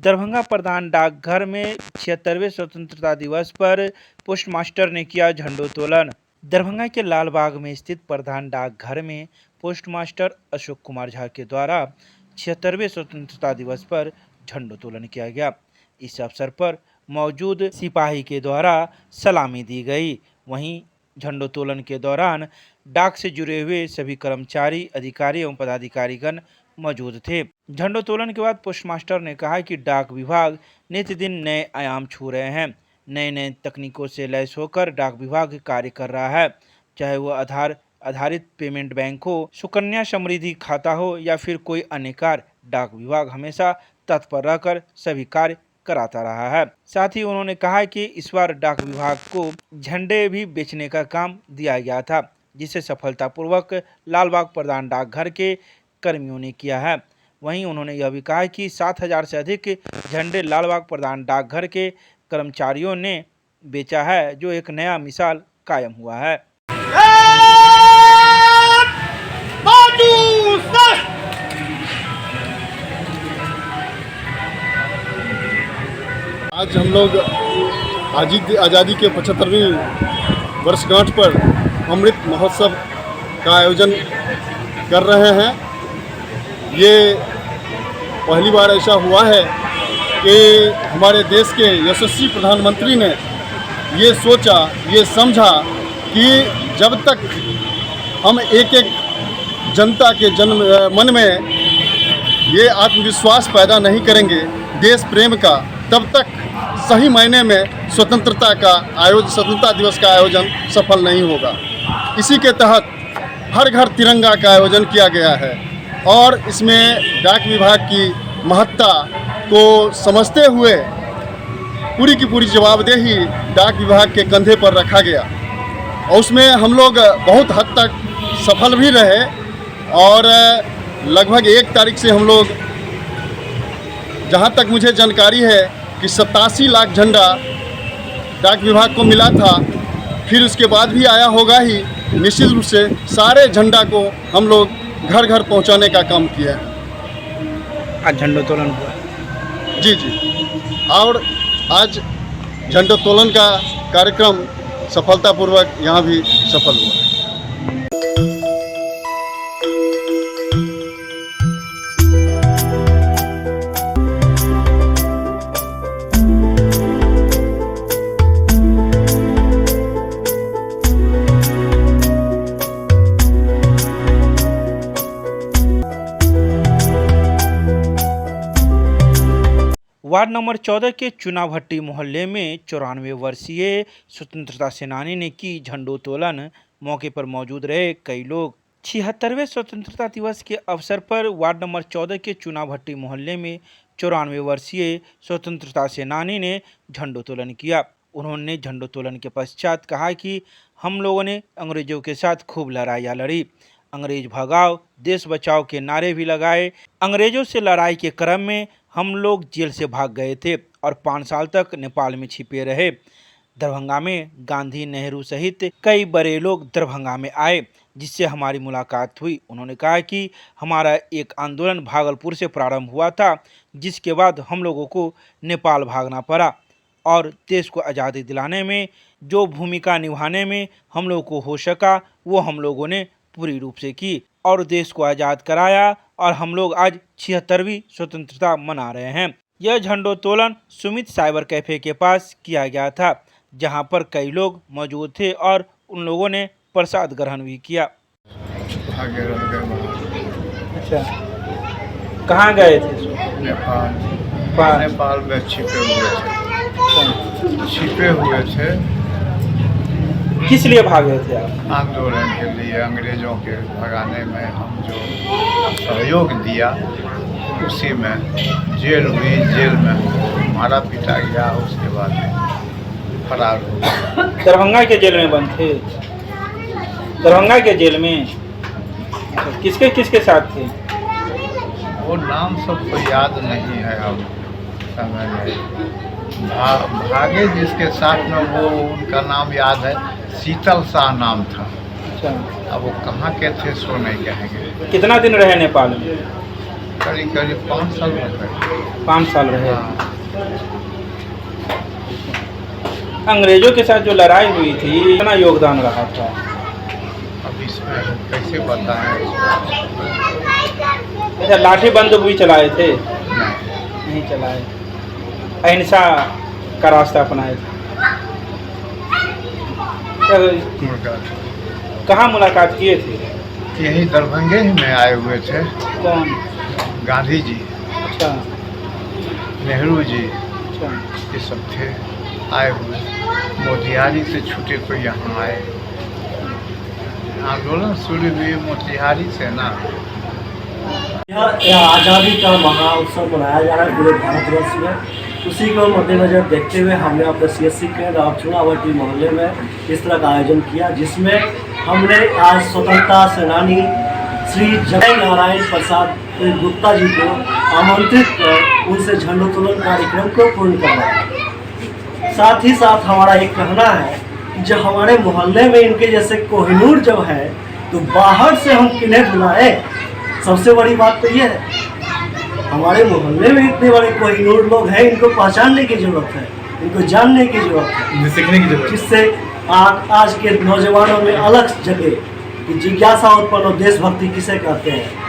दरभंगा प्रधान डाकघर में 76वें स्वतंत्रता दिवस पर पोस्टमास्टर ने किया झंडोत्तोलन। दरभंगा के लालबाग में स्थित प्रधान डाकघर में पोस्टमास्टर अशोक कुमार झा के द्वारा 76वें स्वतंत्रता दिवस पर झंडोत्तोलन किया गया। इस अवसर पर मौजूद सिपाही के द्वारा सलामी दी गई। वहीं झंडोत्तोलन के दौरान डाक से जुड़े हुए सभी कर्मचारी, अधिकारी एवं पदाधिकारीगण मौजूद थे। झंडोत्तोलन के बाद पोस्टमास्टर ने कहा कि डाक विभाग नित्य दिन नए आयाम छू रहे हैं। नए तकनीकों से लैस होकर डाक विभाग कार्य कर रहा है, चाहे वो आधार आधारित पेमेंट बैंक हो, सुकन्या समृद्धि खाता हो या फिर कोई अन्य कार्य। डाक विभाग हमेशा तत्पर रहकर सभी कार्य कराता रहा है। साथ ही उन्होंने कहा कि इस बार डाक विभाग को झंडे भी बेचने का काम दिया गया था, जिसे सफलतापूर्वक लालबाग प्रधान डाकघर के कर्मियों ने किया है। वहीं उन्होंने यह भी कहा कि 7000 से अधिक झंडे लालबाग प्रधान डाकघर के कर्मचारियों ने बेचा है, जो एक नया मिसाल कायम हुआ है। आज हम लोग आज़ादी के 75वीं वर्षगांठ पर अमृत महोत्सव का आयोजन कर रहे हैं। ये पहली बार ऐसा हुआ है कि हमारे देश के यशस्वी प्रधानमंत्री ने ये सोचा, ये समझा कि जब तक हम एक जनता के मन में ये आत्मविश्वास पैदा नहीं करेंगे देश प्रेम का, तब तक सही मायने में स्वतंत्रता दिवस का आयोजन सफल नहीं होगा। इसी के तहत हर घर तिरंगा का आयोजन किया गया है और इसमें डाक विभाग की महत्ता को समझते हुए पूरी की पूरी जवाबदेही डाक विभाग के कंधे पर रखा गया और उसमें हम लोग बहुत हद तक सफल भी रहे और लगभग 1 तारीख से हम लोग, जहाँ तक मुझे जानकारी है कि 87 लाख झंडा डाक विभाग को मिला था। फिर उसके बाद भी आया होगा ही। निश्चित रूप से सारे झंडा को हम लोग घर घर पहुंचाने का काम किया है। आज झंडोत्तोलन हुआ। जी, और आज झंडोत्तोलन का कार्यक्रम सफलतापूर्वक यहाँ भी सफल हुआ। वार्ड नंबर 14 के चुनाभट्टी मोहल्ले में 94 वर्षीय स्वतंत्रता सेनानी ने की झंडोत्तोलन। मौके पर मौजूद रहे कई लोग। 76वें स्वतंत्रता दिवस के अवसर पर वार्ड नंबर 14 के चुनाभट्टी मोहल्ले में 94 वर्षीय स्वतंत्रता सेनानी ने झंडोत्तोलन किया। उन्होंने झंडोत्तोलन के पश्चात कहा कि हम लोगों ने अंग्रेजों के साथ खूब लड़ाइयाँ लड़ी, अंग्रेज भगाओ देश बचाओ के नारे भी लगाए। अंग्रेजों से लड़ाई के क्रम में हम लोग जेल से भाग गए थे और 5 साल तक नेपाल में छिपे रहे। दरभंगा में गांधी, नेहरू सहित कई बड़े लोग दरभंगा में आए, जिससे हमारी मुलाकात हुई। उन्होंने कहा कि हमारा एक आंदोलन भागलपुर से प्रारंभ हुआ था, जिसके बाद हम लोगों को नेपाल भागना पड़ा और देश को आज़ादी दिलाने में जो भूमिका निभाने में हम लोगों को हो सका, वो हम लोगों ने पूरी रूप से की और देश को आज़ाद कराया और हम लोग आज 76वीं स्वतंत्रता मना रहे हैं। यह झंडोत्तोलन सुमित साइबर कैफे के पास किया गया था, जहां पर कई लोग मौजूद थे और उन लोगों ने प्रसाद ग्रहण भी किया। अच्छा, कहाँ गए थे? नेपाल में छिपे हुए थे। किस लिए भागे थे आप? आंदोलन के लिए, अंग्रेजों के भगाने में हम जो सहयोग दिया उसी में जेल हुई। जेल में मारा पीटा गया, उसके बाद फरार हो गया। दरभंगा के जेल में बंद थे? दरभंगा के जेल में किसके किसके साथ थे? वो नाम सबको याद नहीं है अब समय में। भागे जिसके साथ में वो उनका नाम याद है, शीतल शाह नाम था। अच्छा, अब वो कहाँ के थे सो नहीं कहेंगे। कितना दिन रहे नेपाल में? करीब 5 साल हो गए। 5 साल रहे। हाँ, अंग्रेजों के साथ जो लड़ाई हुई थी कितना योगदान रहा था? अब इसमें कैसे बताएं? अच्छा, लाठी बंदूक भी चलाए थे? नहीं, नहीं चलाए, अहिंसा का रास्ता अपनाए थे। कहाँ मुलाकात किए थे? यही दरभंगे ही में आए हुए थे। कौन? गांधी जी, अच्छा नेहरू जी, अच्छा। ये सब थे आए हुए। मोतिहारी से छूटे तो यहाँ आए। आंदोलन शुरू हुई मोतिहारी से ना। यह आज़ादी का महाउत्सव मनाया जा रहा है पूरे भारतवर्ष में। उसी को मद्देनजर देखते हुए हमने अपने CSC केंद्र और चुनावटी मोहल्ले में इस तरह का आयोजन किया, जिसमें हमने आज स्वतंत्रता सेनानी श्री जय नारायण प्रसाद गुप्ता जी को आमंत्रित कर उनसे झंडोत्तोलन कार्यक्रम को पूर्ण करवाया। साथ ही साथ हमारा एक कहना है कि जो हमारे मोहल्ले में इनके जैसे कोहिनूर जब है तो बाहर से हम किन्हें बुलाए। सबसे बड़ी बात तो ये है, हमारे मोहल्ले में इतने बड़े कोहिनूर लोग हैं, इनको पहचानने की जरूरत है, इनको जानने की जरूरत है, सीखने की जरूरत, जिससे आज के नौजवानों में अलग जगह कि जिज्ञासा उत्पन्न हो, देशभक्ति किसे कहते हैं।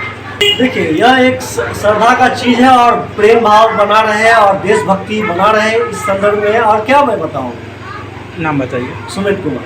देखिए, यह एक श्रद्धा का चीज़ है और प्रेम भाव बना रहे और देशभक्ति बना रहे इस संदर्भ में। और क्या मैं बताऊँ? नाम बताइए। सुमित कुमार।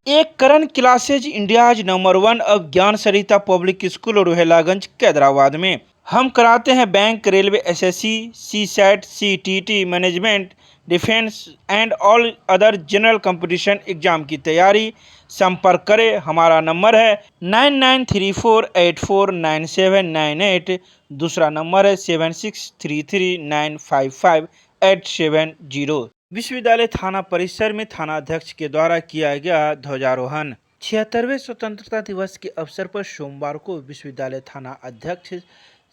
एक करण क्लासेज इंडियाज नंबर 1 अब ज्ञान सरिता पब्लिक स्कूल रोहेलागंज कैदराबाद में हम कराते हैं bank, railway, SSC, CSAT, CTT, management, defence and all other general competition exam की तैयारी। संपर्क करें, हमारा नंबर है 9934849798। दूसरा नंबर है 7633955870। विश्वविद्यालय थाना परिसर में थाना अध्यक्ष के द्वारा किया गया ध्वजारोहण। 76वें स्वतंत्रता दिवस के अवसर पर सोमवार को विश्वविद्यालय थाना अध्यक्ष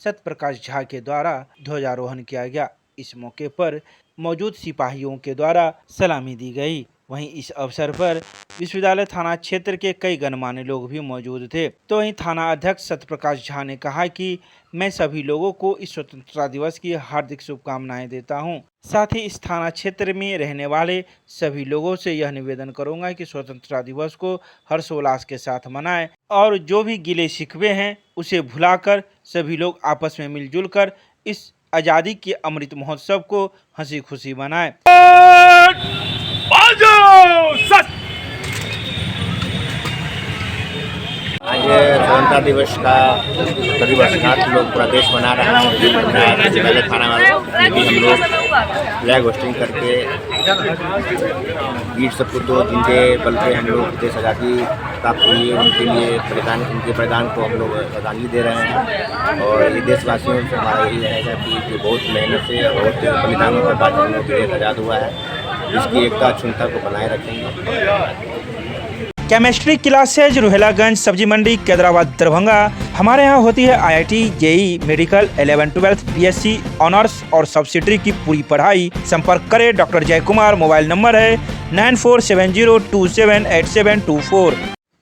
सत्यप्रकाश झा के द्वारा ध्वजारोहण किया गया। इस मौके पर मौजूद सिपाहियों के द्वारा सलामी दी गई। वहीं इस अवसर पर विश्वविद्यालय थाना क्षेत्र के कई गणमान्य लोग भी मौजूद थे। तो वहीं थाना अध्यक्ष सत्यप्रकाश झा ने कहा कि मैं सभी लोगों को इस स्वतंत्रता दिवस की हार्दिक शुभकामनाएं देता हूं। साथ ही इस थाना क्षेत्र में रहने वाले सभी लोगों से यह निवेदन करूंगा कि स्वतंत्रता दिवस को हर्षोल्लास के साथ मनाएं और जो भी गिले शिकवे हैं उसे भुलाकर सभी लोग आपस में मिलजुल कर इस आज़ादी के अमृत महोत्सव को हंसी खुशी मनाएं। आज स्वतंत्रता दिवस का करीब वर्षगांठ लोग पूरा देश मना रहे हैं। पहले थाना वाले हम लोग फ्लैग होस्टिंग करके वीर सपूतों जिनके बल पे हम लोग देश आज़ादी प्राप्त हुई है उनके लिए उनके बलिदान को हम लोग श्रद्धांजलि दे रहे हैं। और ये देशवासियों से हमारा यही रहेगा कि बहुत मेहनत से बहुत बलिदानों के बाद हम लोग देश आज़ाद हुआ है। इसकी एकता अक्षुण्णता को बनाए रखेंगे। केमिस्ट्री क्लासेज रोहेलागंज सब्जी मंडी कैदराबाद दरभंगा। हमारे यहाँ होती है IIT, JEE, medical, 11, 12, BSc honours और सब्सिडरी की पूरी पढ़ाई। संपर्क करें डॉक्टर जय कुमार। मोबाइल नंबर है 9470278724।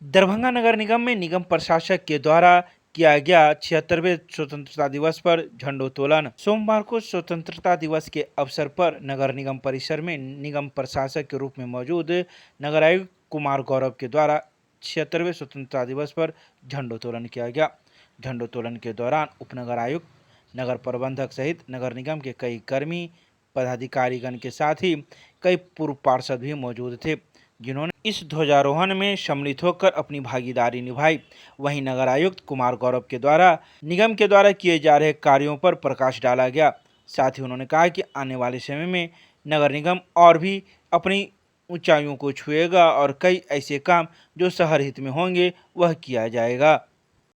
दरभंगा नगर निगम में निगम प्रशासक के द्वारा किया गया 76वें स्वतंत्रता दिवस पर झंडोत्तोलन। सोमवार को स्वतंत्रता दिवस के अवसर पर नगर निगम परिसर में निगम प्रशासक के रूप में मौजूद नगर आयुक्त कुमार गौरव के द्वारा 76वें स्वतंत्रता दिवस पर झंडोत्तोलन किया गया। झंडोत्तोलन के दौरान उपनगर आयुक्त, नगर प्रबंधक सहित नगर निगम के कई कर्मी पदाधिकारीगण के साथ ही कई पूर्व पार्षद भी मौजूद थे, जिन्होंने इस ध्वजारोहण में सम्मिलित होकर अपनी भागीदारी निभाई। वहीं नगर आयुक्त कुमार गौरव के द्वारा निगम के द्वारा किए जा रहे कार्यों पर प्रकाश डाला गया। साथ ही उन्होंने कहा कि आने वाले समय में नगर निगम और भी अपनी ऊंचाइयों को छुएगा और कई ऐसे काम जो शहर हित में होंगे वह किया जाएगा।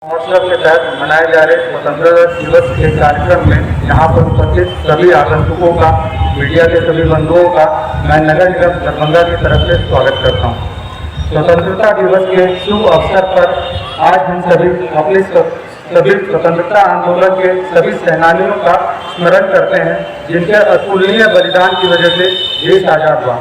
महोत्सव के तहत मनाए जा रहे स्वतंत्रता दिवस के कार्यक्रम में यहाँ पर उपस्थित सभी आगंतुकों का, मीडिया के सभी बंधुओं का मैं नगर निगम दरभंगा की तरफ से स्वागत करता हूँ। स्वतंत्रता दिवस के शुभ अवसर पर आज हम सभी अपने सभी स्वतंत्रता आंदोलन के सभी सेनानियों का स्मरण करते हैं, जिनके अतुलनीय बलिदान की वजह से देश आजाद हुआ।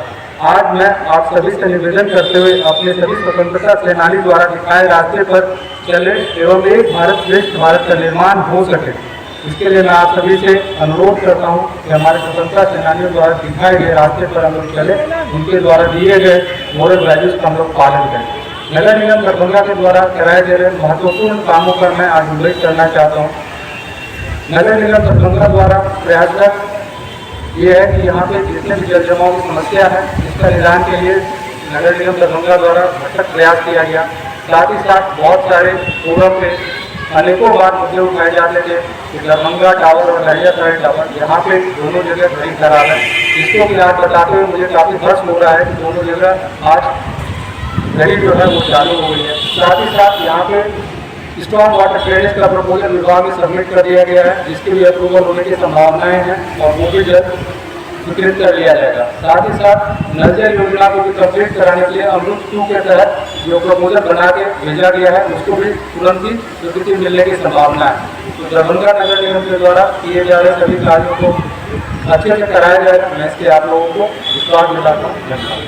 आज मैं आप सभी से निवेदन करते हुए अपने सभी स्वतंत्रता सेनानी द्वारा दिखाए रास्ते पर चले एवं एक भारत श्रेष्ठ भारत का निर्माण हो सके, इसके लिए मैं आप सभी से अनुरोध करता हूँ कि हमारे स्वतंत्रता सेनानियों द्वारा दिखाए गए रास्ते पर हम लोग चले, उनके द्वारा दिए गए मोरल वैल्यूज का हम लोग पालन करें। नगर निगम दरभंगा के द्वारा कराए जा रहे महत्वपूर्ण कामों पर मैं आज उल्लेख करना चाहता हूँ। नगर निगम दरभंगा द्वारा प्रयासरत ये है कि यहाँ पे जितने भी जल जमाव की समस्या है, इसका निदान के लिए नगर निगम दरभंगा द्वारा भरसक प्रयास किया गया। साथ ही साथ बहुत सारे फोरम पे अनेकों बार मुद्दे उठाए जाते थे कि दरभंगा टावर और लहरियासराय टावर यहाँ पे दोनों जगह खड़ी खराब है, जिसको कि आज बताते हुए मुझे काफ़ी हर्ष हो रहा है कि दोनों जगह आज घड़ी जो है वो चालू हो गई है। साथ ही साथ यहाँ पे स्ट्रॉन्ग वाटर ड्रेनेज का प्रपोजल विभाग में सबमिट कर दिया गया है, जिसके लिए अप्रूवल होने की संभावनाएं हैं और वो भी जल्द स्वीकृत कर लिया जाएगा। साथ ही साथ नल जल योजना को भी कंप्लीट कराने के लिए अमृत 2 के तहत जो प्रपोजल बना के भेजा गया है, उसको भी तुरंत ही स्वीकृति मिलने की संभावना है। तो दरभंगा नगर निगम के द्वारा किए जा रहे सभी कार्यों को अच्छे से कराया जाएगा, मैं इसके आप लोगों को विश्वास दिलाता हूँ। धन्यवाद।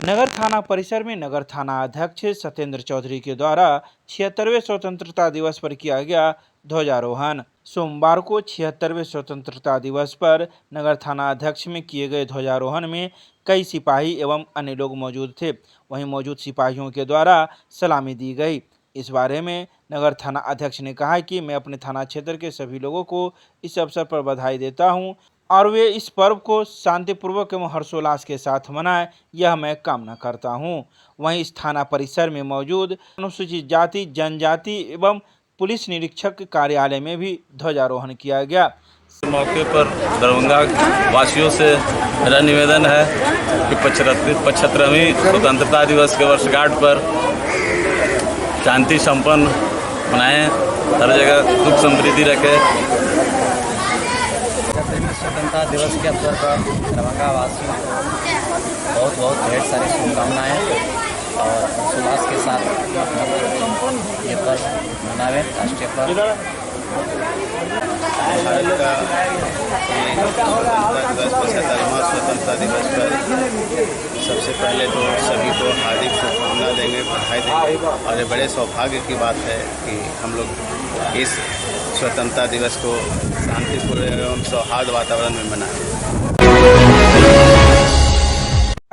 नगर थाना परिसर में नगर थाना अध्यक्ष सत्येंद्र चौधरी के द्वारा 76वें स्वतंत्रता दिवस पर किया गया ध्वजारोहण। सोमवार को 76वें स्वतंत्रता दिवस पर नगर थाना अध्यक्ष में किए गए ध्वजारोहण में कई सिपाही एवं अन्य लोग मौजूद थे। वहीं मौजूद सिपाहियों के द्वारा सलामी दी गई। इस बारे में नगर थाना अध्यक्ष ने कहा कि मैं अपने थाना क्षेत्र के सभी लोगों को इस अवसर पर बधाई देता हूं और वे इस पर्व को शांतिपूर्वक एवं हर्षोल्लास के साथ मनाएं, यह मैं कामना करता हूं। वहीं इस थाना परिसर में मौजूद अनुसूचित जाति जनजाति एवं पुलिस निरीक्षक कार्यालय में भी ध्वजारोहण किया गया। मौके पर दरभंगा वासियों से मेरा निवेदन है कि 75वीं स्वतंत्रता दिवस के वर्षगांठ पर शांति संपन्न मनाएं, हर जगह सुख समृद्धि रखें। स्वतंत्रता दिवस के अवसर पर दरभंगा वासियों को बहुत बहुत ढेर सारी शुभकामनाएँ और उल्लास के साथ ये पर्व मनावें, राष्ट्रीय पर्व। भारत का 75वां स्वतंत्रता दिवस पर सबसे पहले तो सभी को हार्दिक शुभकामना देंगे, बधाई देंगे और ये बड़े सौभाग्य की बात है कि हम लोग इस स्वतंत्रता दिवस को शांतिपूर्ण एवं सौहार्द वातावरण में मनाएं।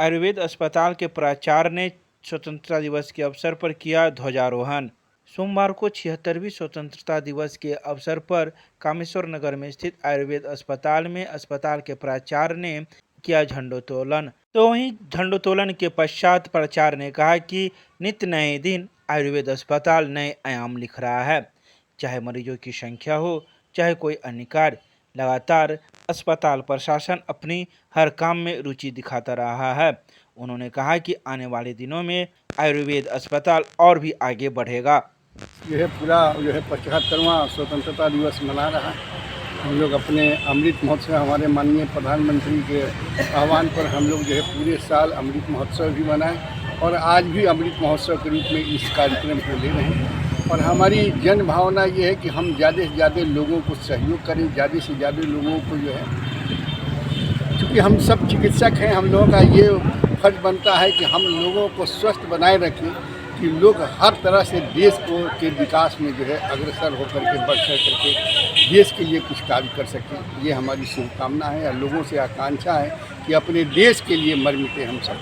आयुर्वेद अस्पताल के प्राचार्य ने स्वतंत्रता दिवस के अवसर पर किया ध्वजारोहण। सोमवार को 76वीं स्वतंत्रता दिवस के अवसर पर कामेश्वर नगर में स्थित आयुर्वेद अस्पताल में अस्पताल के प्राचार्य ने किया झंडोत्तोलन। तो वहीं झंडोत्तोलन के पश्चात प्राचार्य ने कहा कि नित्य नए दिन आयुर्वेद अस्पताल नए आयाम लिख रहा है। चाहे मरीजों की संख्या हो, चाहे कोई अन्य कार्य, लगातार अस्पताल प्रशासन अपनी हर काम में रुचि दिखाता रहा है। उन्होंने कहा कि आने वाले दिनों में आयुर्वेद अस्पताल और भी आगे बढ़ेगा। यह पूरा जो है 75वां स्वतंत्रता दिवस मना रहा है। हम लोग अपने अमृत महोत्सव, हमारे माननीय प्रधानमंत्री के आह्वान पर हम लोग जो है पूरे साल अमृत महोत्सव भी मनाएं और आज भी अमृत महोत्सव के रूप में इस कार्यक्रम को ले रहे हैं। और हमारी जन भावना ये है कि हम ज़्यादा से ज़्यादा लोगों को सहयोग करें, ज़्यादा से ज़्यादा लोगों को जो है, चूँकि हम सब चिकित्सक हैं, हम लोगों का ये फर्ज बनता है कि हम लोगों को स्वस्थ बनाए रखें कि लोग हर तरह से देश को के विकास में जो है अग्रसर होकर के बढ़ करके देश के लिए कुछ कार्य कर सकें। ये हमारी शुभकामना है और लोगों से आकांक्षा है कि अपने देश के लिए मर मिटे हम सब।